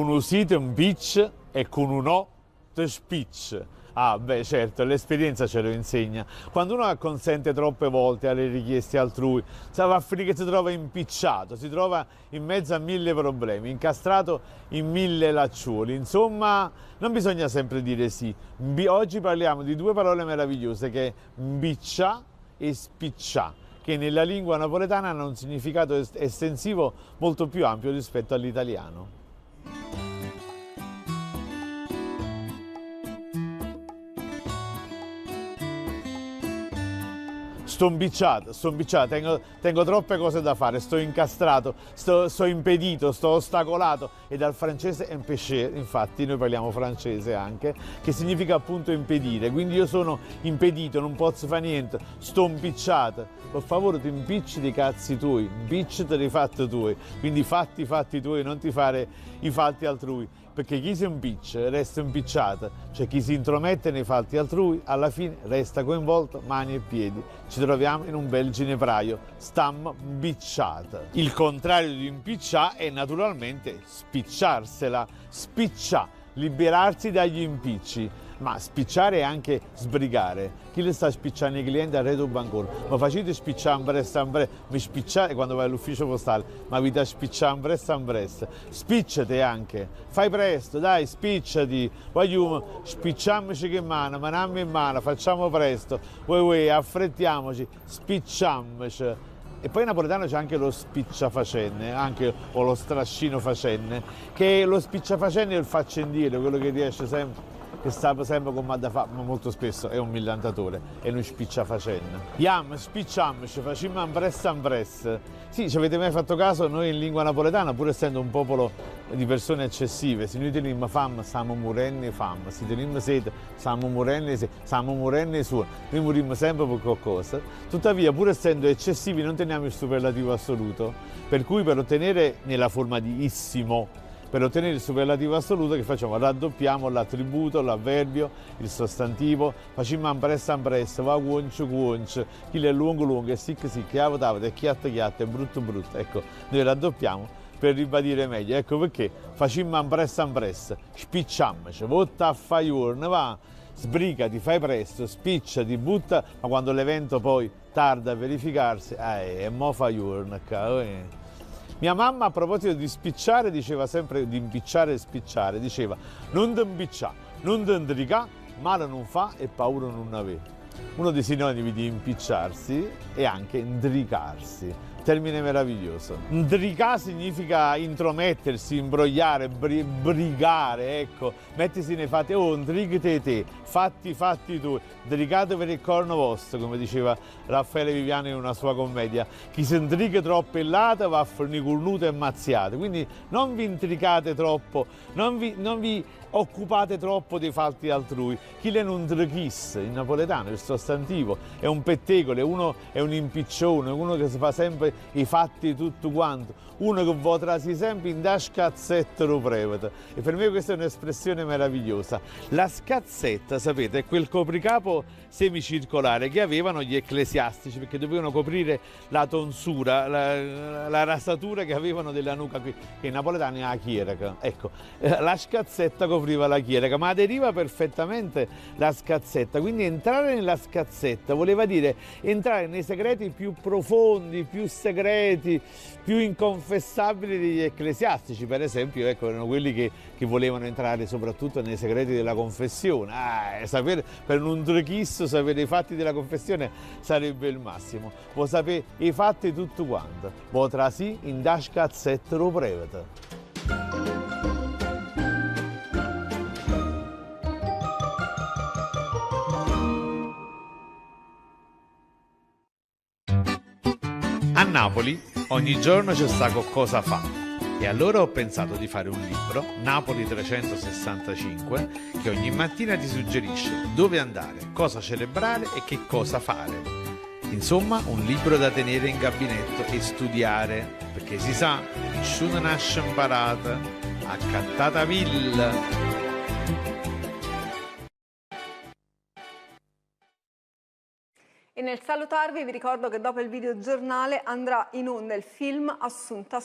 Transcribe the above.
Con un sito un pitch e con un o te spicc. Ah, beh, certo, l'esperienza ce lo insegna. Quando uno acconsente troppe volte alle richieste altrui, va a finire che si trova impicciato, si trova in mezzo a mille problemi, incastrato in mille lacciuoli. Insomma, non bisogna sempre dire sì. Oggi parliamo di due parole meravigliose che è mbiccia e spiccia, che nella lingua napoletana hanno un significato estensivo molto più ampio rispetto all'italiano. Sto impicciato, tengo troppe cose da fare, sto incastrato, sto impedito, sto ostacolato, e dal francese empêcher, infatti noi parliamo francese anche, che significa appunto impedire, quindi io sono impedito, non posso fare niente, sto impicciato. Per favore ti impicci dei cazzi tuoi, impicciati dei fatti tuoi, quindi fatti i fatti tuoi, non ti fare i fatti altrui, perché chi si impiccia resta impicciato, cioè chi si intromette nei fatti altrui alla fine resta coinvolto mani e piedi. Ci troviamo in un bel ginepraio, stam impicciata. Il contrario di impiccià è naturalmente spicciarsela, spiccia, liberarsi dagli impicci. Ma spicciare è anche sbrigare. Chi le sta spicciando i clienti a Reto Bancor? Ma facete spicciare mi spicciate quando vai all'ufficio postale, ma vi da spicciare spicciate anche, fai presto, dai, spicciati, vogliamo, spicciamoci che mano, manammo in mano, facciamo presto, affrettiamoci, spicciamoci. E poi in napoletano c'è anche lo spicciafacenne, anche, o lo strascino facenne, che lo spicciafacenne è il faccendiere, quello che riesce sempre, che sta sempre con da fa, ma molto spesso è un millantatore, è un spicciafacenne. Iam, spicciamoci, facciamo ambress. Sì, ci avete mai fatto caso? Noi in lingua napoletana, pur essendo un popolo di persone eccessive, se noi teniamo fame, stiamo morendo fame, se teniamo sete, stiamo morendo su, noi morimmo sempre per qualcosa. Tuttavia, pur essendo eccessivi, non teniamo il superlativo assoluto, per cui per ottenere nella forma di issimo, per ottenere il superlativo assoluto che facciamo? Raddoppiamo l'attributo, l'avverbio, il sostantivo, facciamo ambress, va guoncio, chi è lungo, e sic, e chiatta, è brutto. Ecco, noi raddoppiamo per ribadire meglio, ecco perché facciamo ambress, spicciamoci, votta a faiurne, va, sbrigati, fai presto, spicciati, butta, ma quando l'evento poi tarda a verificarsi, mo faiurne, Mia mamma, a proposito di spicciare, diceva sempre di impicciare e spicciare, diceva non ti impicciare, non ti intricare, male non fa e paura non avere. Uno dei sinonimi di impicciarsi è anche intricarsi, termine meraviglioso. Intricare significa intromettersi, imbrogliare, brigare, ecco, mettisi nei fatti, intrigati te, fatti tu, intricate per il corno vostro, come diceva Raffaele Viviano in una sua commedia. Chi si intriga troppo in lato va a fornire cornuto e mazziate, quindi non vi intricate troppo, non vi occupate troppo dei fatti altrui. Chi le non trichisse, in napoletano il sostantivo, è un pettegolo, uno è un impiccione, uno che si fa sempre i fatti tutto quanto, uno che votrasi sempre in da scazzetta lo prevede. E per me questa è un'espressione meravigliosa. La scazzetta, sapete, è quel copricapo semicircolare che avevano gli ecclesiastici, perché dovevano coprire la tonsura, la rasatura che avevano della nuca, che in napoletano è la chieraca. Ecco, la scazzetta copriva la chieraca, ma aderiva perfettamente la scazzetta, quindi entrare nella scazzetta voleva dire entrare nei segreti più profondi, più segreti, più inconfessabili degli ecclesiastici. Per esempio, ecco, erano quelli che volevano entrare soprattutto nei segreti della confessione. Sapere, per un trichisso, sapere i fatti della confessione sarebbe il massimo. Vuoi sapere i fatti tutto quanto, potrà sì in da scazzetta lo prevede. A Napoli ogni giorno c'è sta cosa fa, e allora ho pensato di fare un libro, Napoli 365, che ogni mattina ti suggerisce dove andare, cosa celebrare e che cosa fare. Insomma, un libro da tenere in gabinetto e studiare, perché si sa, nessuno nasce imparato, accattata villa. E nel salutarvi vi ricordo che dopo il videogiornale andrà in onda il film Assunta